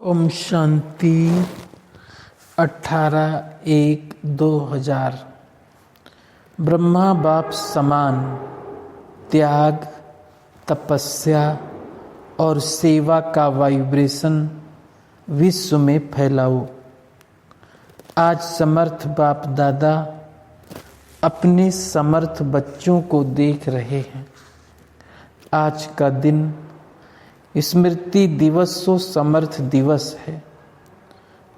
ओम शांति। 18/1/2000। ब्रह्मा बाप समान त्याग, तपस्या और सेवा का वाइब्रेशन विश्व में फैलाओ। आज समर्थ बाप दादा अपने समर्थ बच्चों को देख रहे हैं। आज का दिन स्मृति दिवस सो समर्थ दिवस है।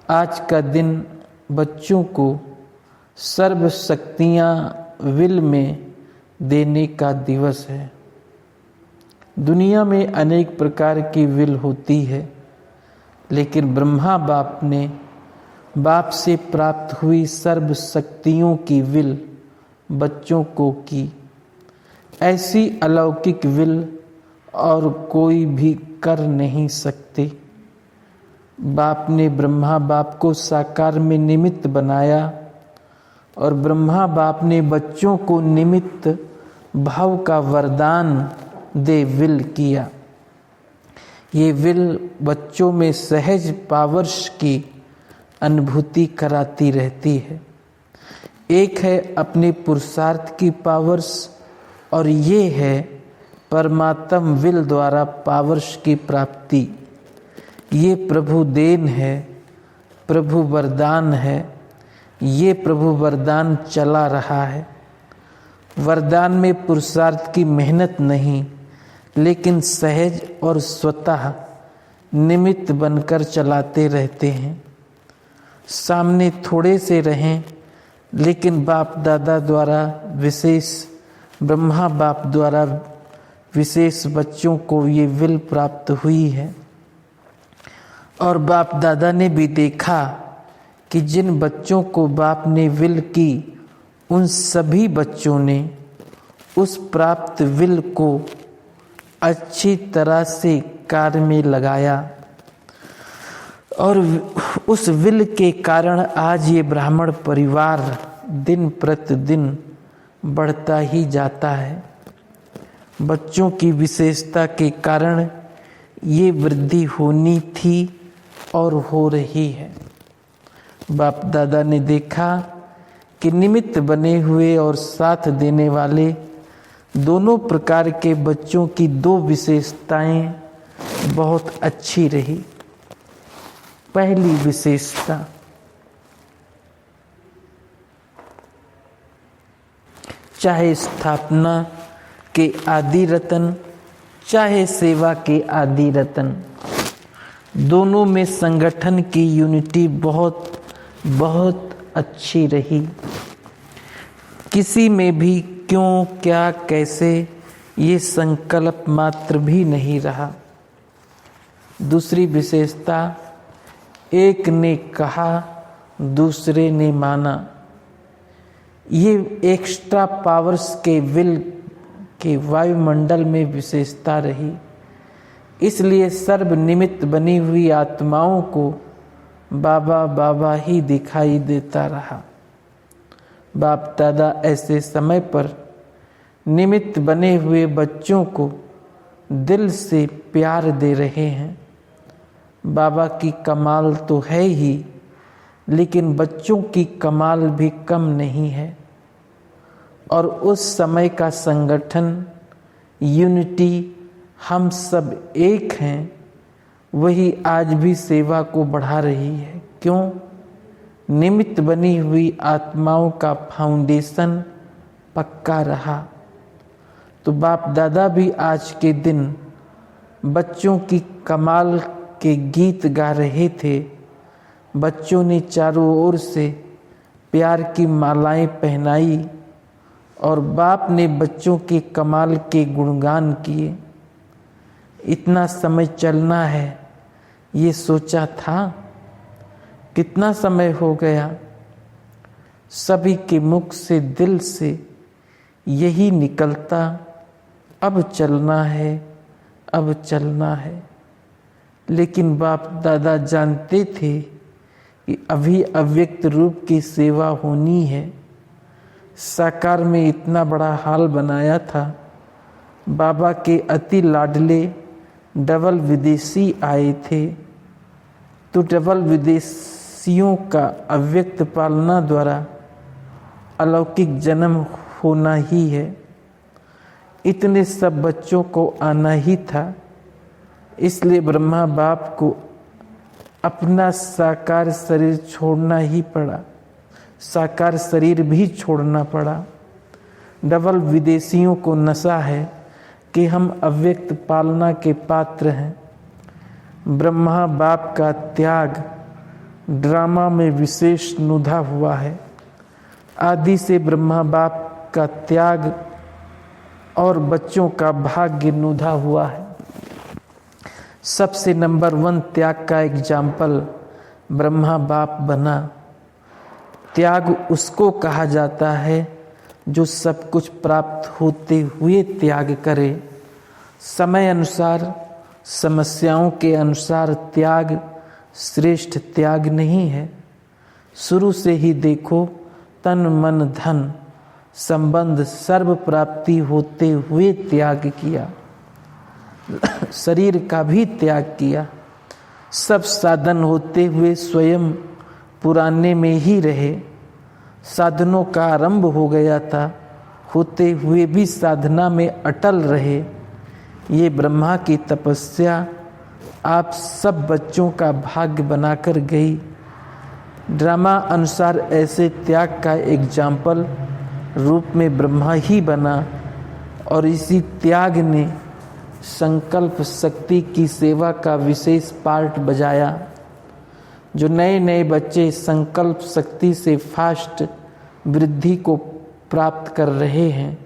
आज का दिन बच्चों को सर्व शक्तियाँ विल में देने का दिवस है। दुनिया में अनेक प्रकार की विल होती है, लेकिन ब्रह्मा बाप ने बाप से प्राप्त हुई सर्व शक्तियों की विल बच्चों को की। ऐसी अलौकिक विल और कोई भी कर नहीं सकते। बाप ने ब्रह्मा बाप को साकार में निमित्त बनाया और ब्रह्मा बाप ने बच्चों को निमित्त भाव का वरदान दे विल किया। ये विल बच्चों में सहज पावर्स की अनुभूति कराती रहती है। एक है अपने पुरुषार्थ की पावर्स और ये है परमात्म विल द्वारा पावर्स की प्राप्ति। ये प्रभु देन है, प्रभु वरदान है। ये प्रभु वरदान चला रहा है। वरदान में पुरुषार्थ की मेहनत नहीं, लेकिन सहज और स्वतः निमित्त बनकर चलाते रहते हैं। सामने थोड़े से रहें, लेकिन बाप दादा द्वारा विशेष, ब्रह्मा बाप द्वारा विशेष बच्चों को ये विल प्राप्त हुई है। और बाप दादा ने भी देखा कि जिन बच्चों को बाप ने विल की, उन सभी बच्चों ने उस प्राप्त विल को अच्छी तरह से कार्य में लगाया और उस विल के कारण आज ये ब्राह्मण परिवार दिन प्रतिदिन बढ़ता ही जाता है। बच्चों की विशेषता के कारण ये वृद्धि होनी थी और हो रही है। बाप दादा ने देखा कि निमित्त बने हुए और साथ देने वाले दोनों प्रकार के बच्चों की दो विशेषताएं बहुत अच्छी रही। पहली विशेषता, चाहे स्थापना के आदि रतन, चाहे सेवा के आदि रतन, दोनों में संगठन की यूनिटी बहुत बहुत अच्छी रही। किसी में भी क्यों, क्या, कैसे ये संकल्प मात्र भी नहीं रहा। दूसरी विशेषता, एक ने कहा दूसरे ने माना। ये एक्स्ट्रा पावर्स के विल के वायुमंडल में विशेषता रही। इसलिए सर्व निमित्त बनी हुई आत्माओं को बाबा बाबा ही दिखाई देता रहा। बाप दादा ऐसे समय पर निमित्त बने हुए बच्चों को दिल से प्यार दे रहे हैं। बाबा की कमाल तो है ही, लेकिन बच्चों की कमाल भी कम नहीं है। और उस समय का संगठन, यूनिटी, हम सब एक हैं, वही आज भी सेवा को बढ़ा रही है। क्यों? निमित्त बनी हुई आत्माओं का फाउंडेशन पक्का रहा। तो बाप दादा भी आज के दिन बच्चों की कमाल के गीत गा रहे थे। बच्चों ने चारों ओर से प्यार की मालाएं पहनाई और बाप ने बच्चों के कमाल के गुणगान किए। इतना समय चलना है, ये सोचा था? कितना समय हो गया। सभी के मुख से, दिल से यही निकलता, अब चलना है, अब चलना है। लेकिन बाप दादा जानते थे कि अभी अव्यक्त रूप की सेवा होनी है। साकार में इतना बड़ा हाल बनाया था। बाबा के अति लाडले डबल विदेशी आए थे। तो डबल विदेशियों का अव्यक्त पालना द्वारा अलौकिक जन्म होना ही है। इतने सब बच्चों को आना ही था, इसलिए ब्रह्मा बाप को अपना साकार शरीर छोड़ना ही पड़ा, साकार शरीर भी छोड़ना पड़ा। डबल विदेशियों को नशा है कि हम अव्यक्त पालना के पात्र हैं। ब्रह्मा बाप का त्याग ड्रामा में विशेष नुधा हुआ है। आदि से ब्रह्मा बाप का त्याग और बच्चों का भाग्य नुधा हुआ है। सबसे नंबर 1 त्याग का एग्जाम्पल ब्रह्मा बाप बना। त्याग उसको कहा जाता है जो सब कुछ प्राप्त होते हुए त्याग करे। समय अनुसार, समस्याओं के अनुसार त्याग श्रेष्ठ त्याग नहीं है। शुरू से ही देखो, तन मन धन संबंध सर्व प्राप्ति होते हुए त्याग किया, शरीर का भी त्याग किया। सब साधन होते हुए स्वयं पुराने में ही रहे। साधनों का आरंभ हो गया था, होते हुए भी साधना में अटल रहे। ये ब्रह्मा की तपस्या आप सब बच्चों का भाग्य बनाकर गई। ड्रामा अनुसार ऐसे त्याग का एग्जाम्पल रूप में ब्रह्मा ही बना और इसी त्याग ने संकल्प शक्ति की सेवा का विशेष पार्ट बजाया। जो नए नए बच्चे संकल्प शक्ति से फास्ट वृद्धि को प्राप्त कर रहे हैं,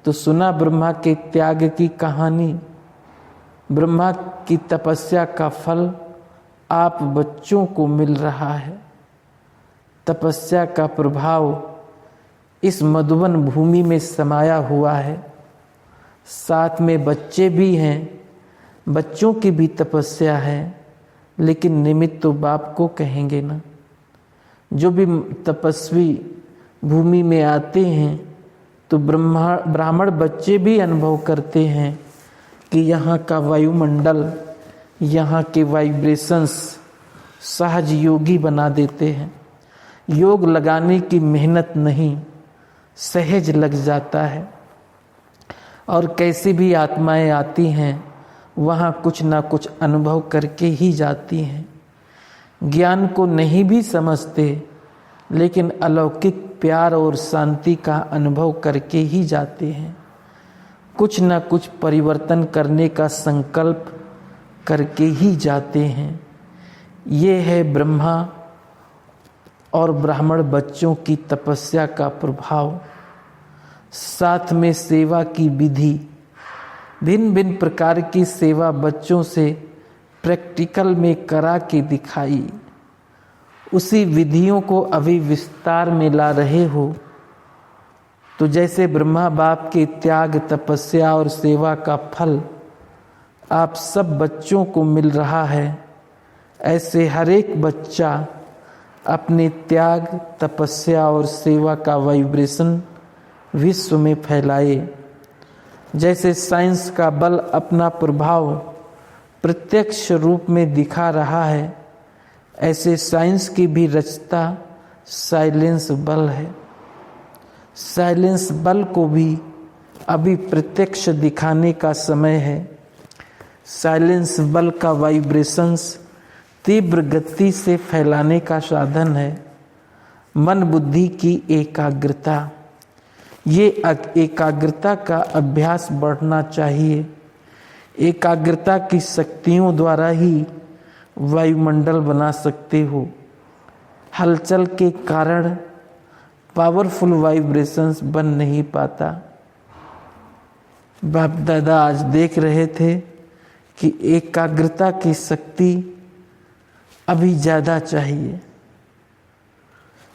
तो सुना ब्रह्मा के त्याग की कहानी। ब्रह्मा की तपस्या का फल आप बच्चों को मिल रहा है। तपस्या का प्रभाव इस मधुवन भूमि में समाया हुआ है। साथ में बच्चे भी हैं, बच्चों की भी तपस्या है, लेकिन निमित्त तो बाप को कहेंगे ना। जो भी तपस्वी भूमि में आते हैं तो ब्राह्मण बच्चे भी अनुभव करते हैं कि यहाँ का वायुमंडल, यहाँ के वाइब्रेशंस सहज योगी बना देते हैं। योग लगाने की मेहनत नहीं, सहज लग जाता है। और कैसी भी आत्माएं आती हैं, वहाँ कुछ ना कुछ अनुभव करके ही जाती हैं। ज्ञान को नहीं भी समझते, लेकिन अलौकिक प्यार और शांति का अनुभव करके ही जाते हैं। कुछ ना कुछ परिवर्तन करने का संकल्प करके ही जाते हैं। ये है ब्रह्मा और ब्राह्मण बच्चों की तपस्या का प्रभाव। साथ में सेवा की विधि, भिन्न भिन्न प्रकार की सेवा बच्चों से प्रैक्टिकल में करा के दिखाई। उसी विधियों को अभी विस्तार में ला रहे हो। तो जैसे ब्रह्मा बाप के त्याग, तपस्या और सेवा का फल आप सब बच्चों को मिल रहा है, ऐसे हर एक बच्चा अपने त्याग, तपस्या और सेवा का वाइब्रेशन विश्व में फैलाए। जैसे साइंस का बल अपना प्रभाव प्रत्यक्ष रूप में दिखा रहा है, ऐसे साइंस की भी रचता साइलेंस बल है। साइलेंस बल को भी अभी प्रत्यक्ष दिखाने का समय है। साइलेंस बल का वाइब्रेशंस तीव्र गति से फैलाने का साधन है। मन बुद्धि की एकाग्रता, ये एकाग्रता का अभ्यास बढ़ना चाहिए। एकाग्रता की शक्तियों द्वारा ही वायुमंडल बना सकते हो। हलचल के कारण पावरफुल वाइब्रेशंस बन नहीं पाता। बाप दादा आज देख रहे थे कि एकाग्रता की शक्ति अभी ज़्यादा चाहिए।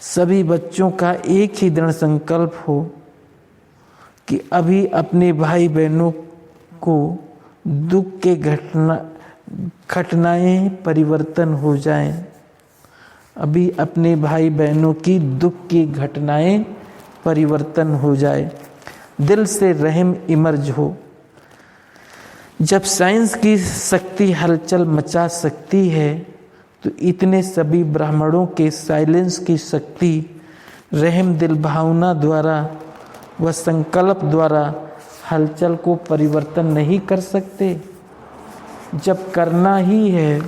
सभी बच्चों का एक ही दृढ़ संकल्प हो कि अभी अपने भाई बहनों को दुख के घटनाएं परिवर्तन हो जाएं। अभी अपने भाई बहनों की दुख की घटनाएं परिवर्तन हो जाए, दिल से रहम इमर्ज हो। जब साइंस की शक्ति हलचल मचा सकती है, तो इतने सभी ब्राह्मणों के साइलेंस की शक्ति रहम दिल भावना द्वारा व संकल्प द्वारा हलचल को परिवर्तन नहीं कर सकते। जब करना ही है,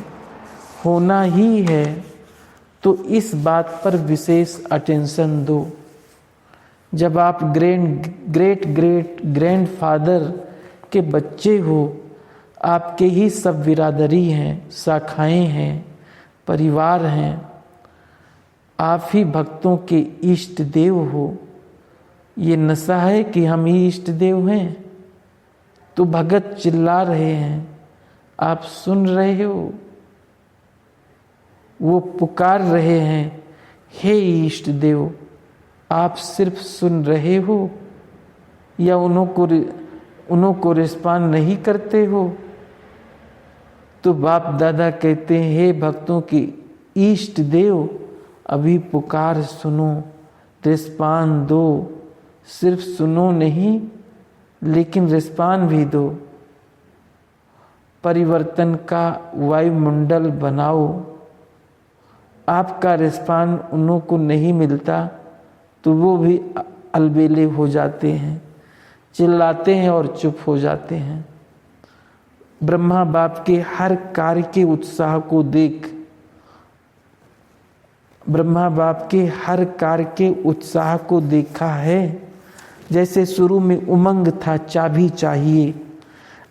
होना ही है, तो इस बात पर विशेष अटेंशन दो। जब आप ग्रेट ग्रैंडफादर के बच्चे हो, आपके ही सब बिरादरी हैं, शाखाएं हैं, परिवार हैं, आप ही भक्तों के इष्ट देव हो। ये नशा है कि हम ही इष्ट देव हैं। तो भगत चिल्ला रहे हैं, आप सुन रहे हो, वो पुकार रहे हैं, हे इष्ट देव, आप सिर्फ सुन रहे हो या उन्हों को रिस्पॉन्ड नहीं करते हो। तो बाप दादा कहते हैं, हे भक्तों की इष्ट देव, अभी पुकार सुनो, रिस्पॉन्ड दो। सिर्फ सुनो नहीं, लेकिन रिस्पॉन्ड भी दो। परिवर्तन का वायुमंडल बनाओ। आपका रिस्पॉन्ड उन्हों को नहीं मिलता तो वो भी अलबेले हो जाते हैं, चिल्लाते हैं और चुप हो जाते हैं। ब्रह्मा बाप के हर कार्य के उत्साह को देख, ब्रह्मा बाप के हर कार्य के उत्साह को देखा है। जैसे शुरू में उमंग था, चाबी चाहिए,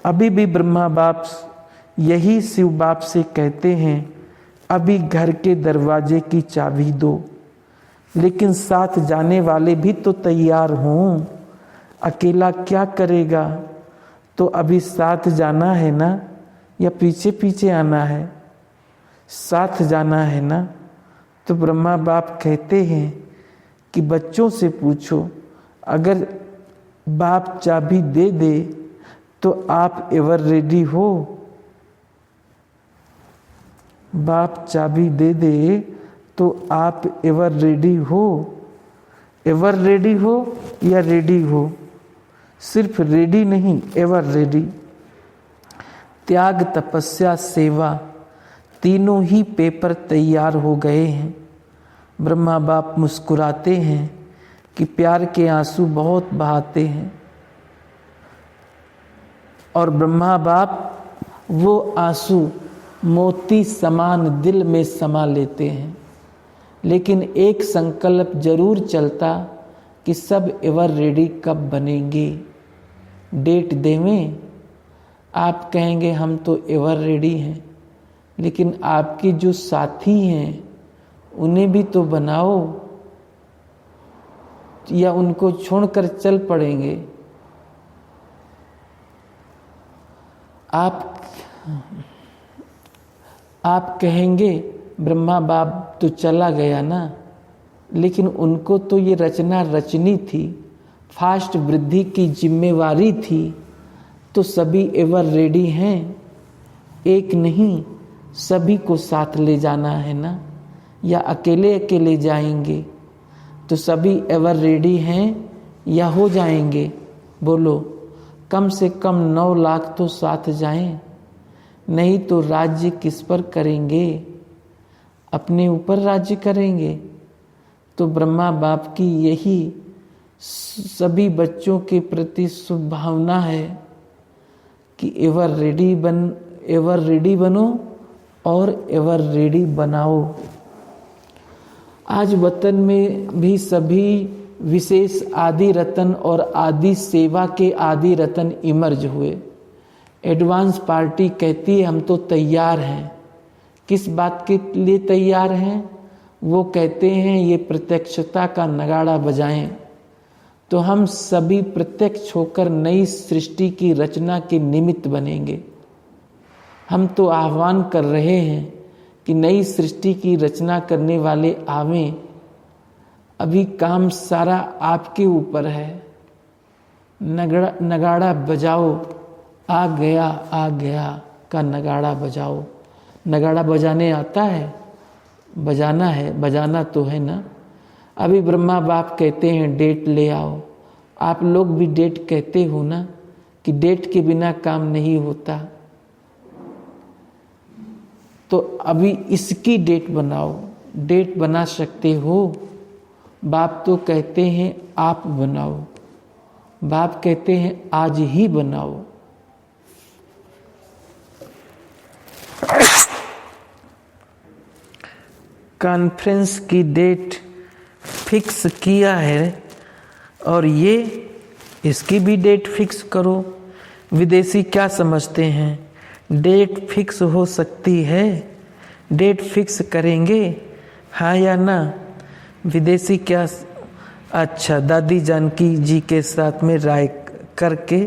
अभी भी ब्रह्मा बाप यही शिव बाप से कहते हैं, अभी घर के दरवाजे की चाबी दो। लेकिन साथ जाने वाले भी तो तैयार हों। अकेला क्या करेगा? तो अभी साथ जाना है ना, या पीछे पीछे आना है? साथ जाना है ना। तो ब्रह्मा बाप कहते हैं कि बच्चों से पूछो, अगर बाप चाबी दे दे तो आप एवर रेडी हो? बाप चाबी दे दे तो आप एवर रेडी हो? एवर रेडी हो या रेडी हो? सिर्फ रेडी नहीं, एवर रेडी। त्याग, तपस्या, सेवा, तीनों ही पेपर तैयार हो गए हैं। ब्रह्मा बाप मुस्कुराते हैं कि प्यार के आंसू बहुत बहाते हैं, और ब्रह्मा बाप वो आंसू मोती समान दिल में समा लेते हैं। लेकिन एक संकल्प जरूर चलता कि सब एवर रेडी कब बनेंगे, डेट देवें। आप कहेंगे हम तो एवर रेडी हैं, लेकिन आपके जो साथी हैं उन्हें भी तो बनाओ, या उनको छोड़कर चल पड़ेंगे। आप कहेंगे ब्रह्मा बाप तो चला गया ना, लेकिन उनको तो ये रचना रचनी थी, फास्ट वृद्धि की जिम्मेवारी थी, तो सभी एवर रेडी हैं। एक नहीं, सभी को साथ ले जाना है ना, या अकेले अकेले जाएंगे? तो सभी एवर रेडी हैं या हो जाएंगे? बोलो, कम से कम 9 लाख तो साथ जाएं, नहीं तो राज्य किस पर करेंगे? अपने ऊपर राज्य करेंगे। तो ब्रह्मा बाप की यही सभी बच्चों के प्रति शुभ भावना है कि एवर रेडी बनो और एवर रेडी बनाओ। आज वतन में भी सभी विशेष आदि रतन और आदि सेवा के आदि रतन इमर्ज हुए। एडवांस पार्टी कहती है हम तो तैयार हैं। किस बात के लिए तैयार हैं? वो कहते हैं ये प्रत्यक्षता का नगाड़ा बजाएं। तो हम सभी प्रत्यक्ष होकर नई सृष्टि की रचना के निमित्त बनेंगे। हम तो आह्वान कर रहे हैं कि नई सृष्टि की रचना करने वाले आवें। अभी काम सारा आपके ऊपर है। नगाड़ा बजाओ, आ गया का नगाड़ा बजाओ। नगाड़ा बजाने आता है? बजाना है, बजाना तो है ना। अभी ब्रह्मा बाप कहते हैं डेट ले आओ। आप लोग भी डेट कहते हो ना, कि डेट के बिना काम नहीं होता। तो अभी इसकी डेट बनाओ। डेट बना सकते हो? बाप तो कहते हैं आप बनाओ, बाप कहते हैं आज ही बनाओ। कॉन्फ्रेंस की डेट फिक्स किया है और ये इसकी भी डेट फिक्स करो। विदेशी क्या समझते हैं? डेट फिक्स हो सकती है, डेट फिक्स करेंगे, हाँ या ना? विदेशी क्या? अच्छा, दादी जानकी जी के साथ में राय करके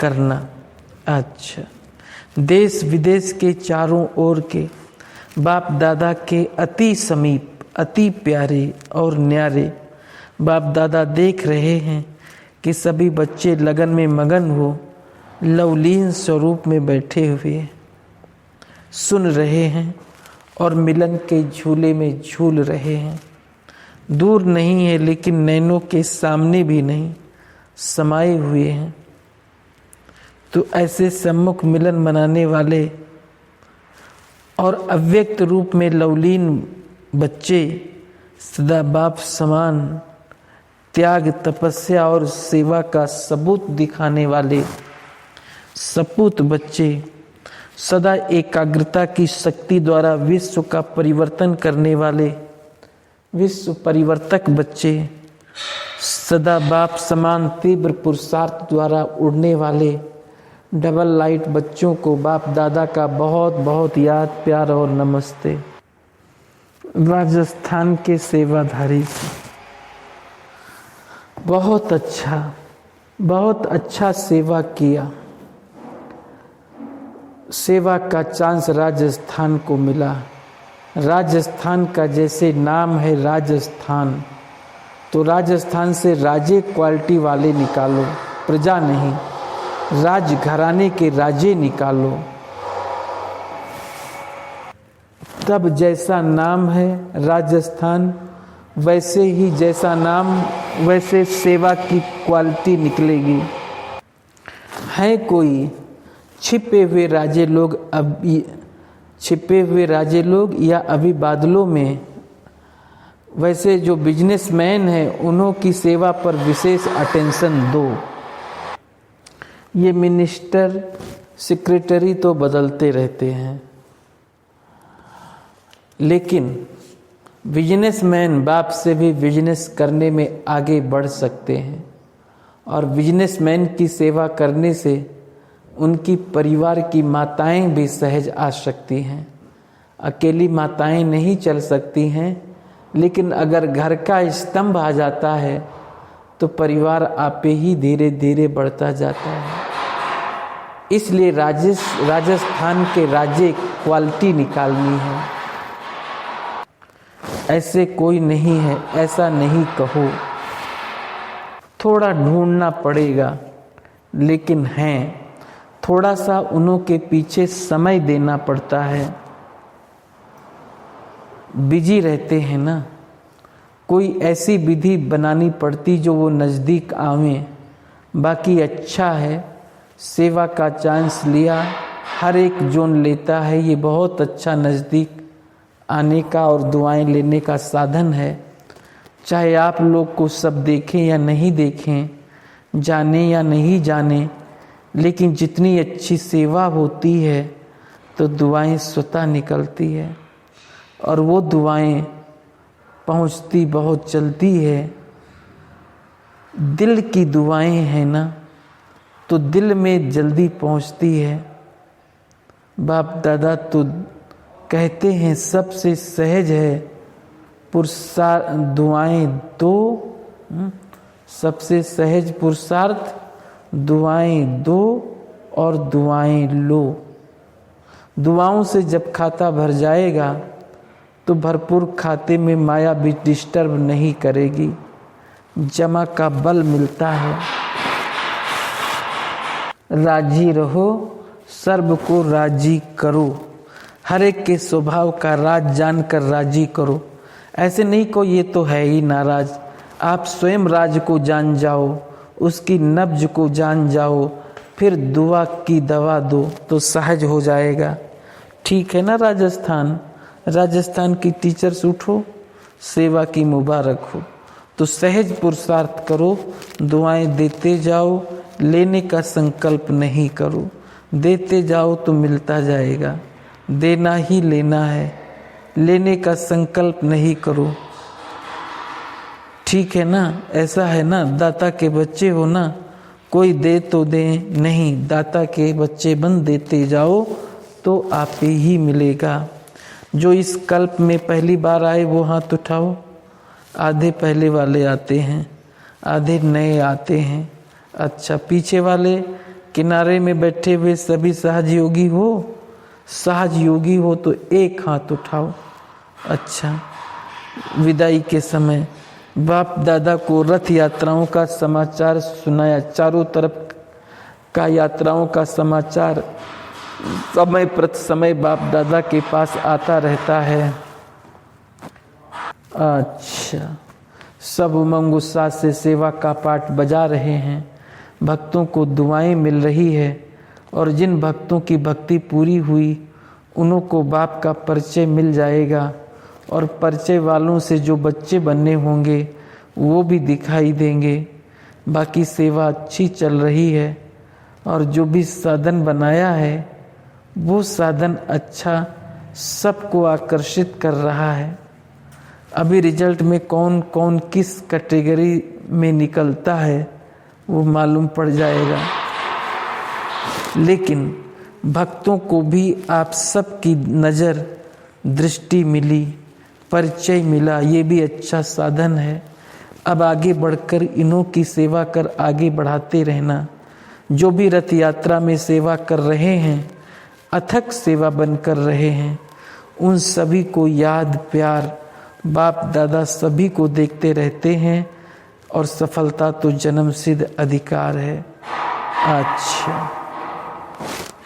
करना। अच्छा, देश विदेश के चारों ओर के बाप दादा के अति समीप, अति प्यारे और न्यारे बाप दादा देख रहे हैं कि सभी बच्चे लगन में मगन हो लवलीन स्वरूप में बैठे हुए सुन रहे हैं और मिलन के झूले में झूल रहे हैं। दूर नहीं है लेकिन नैनों के सामने भी नहीं, समाये हुए हैं। तो ऐसे सम्मुख मिलन मनाने वाले और अव्यक्त रूप में लवलीन बच्चे सदा बाप समान त्याग, तपस्या और सेवा का सबूत दिखाने वाले सपूत बच्चे, सदा एकाग्रता की शक्ति द्वारा विश्व का परिवर्तन करने वाले विश्व परिवर्तक बच्चे, सदा बाप समान तीव्र पुरुषार्थ द्वारा उड़ने वाले डबल लाइट बच्चों को बाप दादा का बहुत बहुत याद, प्यार और नमस्ते। राजस्थान के सेवाधारी बहुत अच्छा सेवा किया। सेवा का चांस राजस्थान को मिला। राजस्थान का जैसे नाम है राजस्थान, तो राजस्थान से राजे क्वालिटी वाले निकालो, प्रजा नहीं, राज घराने के राजे निकालो। तब जैसा नाम है राजस्थान, वैसे ही जैसा नाम वैसे सेवा की क्वालिटी निकलेगी। है कोई छिपे हुए राजे लोग या अभी बादलों में, वैसे जो बिजनेसमैन हैं उन्हों की सेवा पर विशेष अटेंशन दो। ये मिनिस्टर सेक्रेटरी तो बदलते रहते हैं, लेकिन बिजनेसमैन बाप से भी बिजनेस करने में आगे बढ़ सकते हैं और बिजनेसमैन की सेवा करने से उनकी परिवार की माताएं भी सहज आ सकती हैं। अकेली माताएं नहीं चल सकती हैं, लेकिन अगर घर का स्तंभ आ जाता है तो परिवार आपे ही धीरे धीरे बढ़ता जाता है। इसलिए राजस्थान के राज्य क्वालिटी निकालनी है। ऐसे कोई नहीं है, ऐसा नहीं कहो, थोड़ा ढूंढना पड़ेगा, लेकिन हैं। थोड़ा सा उन्हों के पीछे समय देना पड़ता है, बिजी रहते हैं ना। कोई ऐसी विधि बनानी पड़ती जो वो नज़दीक आवे। बाकी अच्छा है, सेवा का चांस लिया, हर एक जोन लेता है, ये बहुत अच्छा नज़दीक आने का और दुआएं लेने का साधन है। चाहे आप लोग को सब देखें या नहीं देखें, जाने या नहीं जाने, लेकिन जितनी अच्छी सेवा होती है तो दुआएं स्वतः निकलती है और वो दुआएं पहुंचती बहुत जल्दी है। दिल की दुआएं हैं ना, तो दिल में जल्दी पहुंचती है। बाप दादा तो कहते हैं सबसे सहज है पुरुषार्थ दुआएं दो, सबसे सहज पुरुषार्थ दुआएं दो और दुआएं लो। दुआओं से जब खाता भर जाएगा तो भरपूर खाते में माया भी डिस्टर्ब नहीं करेगी, जमा का बल मिलता है। राजी रहो, सर्व को राजी करो, हर एक के स्वभाव का राज जानकर राजी करो। ऐसे नहीं को ये तो है ही नाराज, आप स्वयं राज को जान जाओ, उसकी नब्ज को जान जाओ, फिर दुआ की दवा दो तो सहज हो जाएगा। ठीक है ना राजस्थान? राजस्थान की टीचर्स उठो, सेवा की मुबारक हो। तो सहज पुरुषार्थ करो, दुआएं देते जाओ, लेने का संकल्प नहीं करो। देते जाओ तो मिलता जाएगा, देना ही लेना है, लेने का संकल्प नहीं करो। ठीक है ना? ऐसा है ना? दाता के बच्चे हो ना, कोई दे तो दे, नहीं, दाता के बच्चे बन, देते जाओ तो आपे ही मिलेगा। जो इस कल्प में पहली बार आए वो हाथ उठाओ। आधे पहले वाले आते हैं, आधे नए आते हैं। अच्छा, पीछे वाले किनारे में बैठे हुए सभी सहज योगी हो? सहज योगी हो तो एक हाथ उठाओ। अच्छा, विदाई के समय बाप दादा को रथ यात्राओं का समाचार सुनाया। चारों तरफ का यात्राओं का समाचार समय प्रति समय बाप दादा के पास आता रहता है। अच्छा, सब उमंग उत्साह से सेवा का पाठ बजा रहे हैं, भक्तों को दुआएं मिल रही है, और जिन भक्तों की भक्ति पूरी हुई उन्हों को बाप का परिचय मिल जाएगा, और परिचय वालों से जो बच्चे बनने होंगे वो भी दिखाई देंगे। बाकी सेवा अच्छी चल रही है, और जो भी साधन बनाया है वो साधन अच्छा सबको आकर्षित कर रहा है। अभी रिजल्ट में कौन कौन किस कैटेगरी में निकलता है वो मालूम पड़ जाएगा, लेकिन भक्तों को भी आप सबकी नज़र दृष्टि मिली, परिचय मिला, ये भी अच्छा साधन है। अब आगे बढ़कर इन्हों की सेवा कर आगे बढ़ाते रहना। जो भी रथ यात्रा में सेवा कर रहे हैं, अथक सेवा बन कर रहे हैं, उन सभी को याद प्यार बाप दादा सभी को देखते रहते हैं, और सफलता तो जन्मसिद्ध अधिकार है। अच्छा,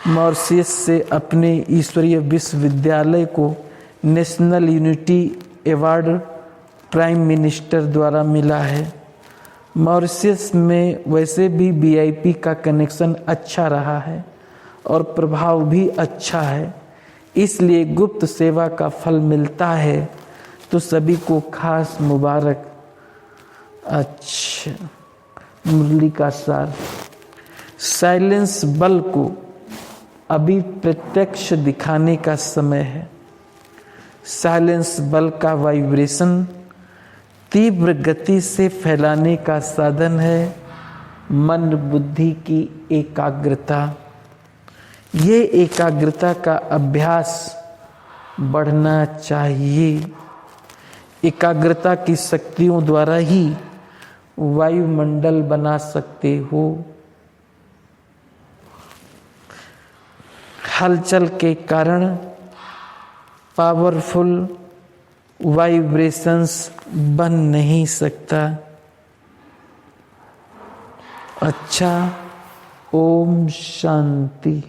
मॉरिशस से अपने ईश्वरीय विश्वविद्यालय को national unity award prime minister द्वारा मिला है। मॉरिशस में वैसे भी वीआईपी का कनेक्शन अच्छा रहा है और प्रभाव भी अच्छा है, इसलिए गुप्त सेवा का फल मिलता है, तो सभी को खास मुबारक। अच्छा, मुरली का सार, साइलेंस बल को अभी प्रत्यक्ष दिखाने का समय है। साइलेंस बल का वाइब्रेशन तीव्र गति से फैलाने का साधन है मन बुद्धि की एकाग्रता। ये एकाग्रता का अभ्यास बढ़ना चाहिए। एकाग्रता की शक्तियों द्वारा ही वायुमंडल बना सकते हो। हलचल के कारण पावरफुल वाइब्रेशंस बन नहीं सकता। अच्छा, ओम शांति।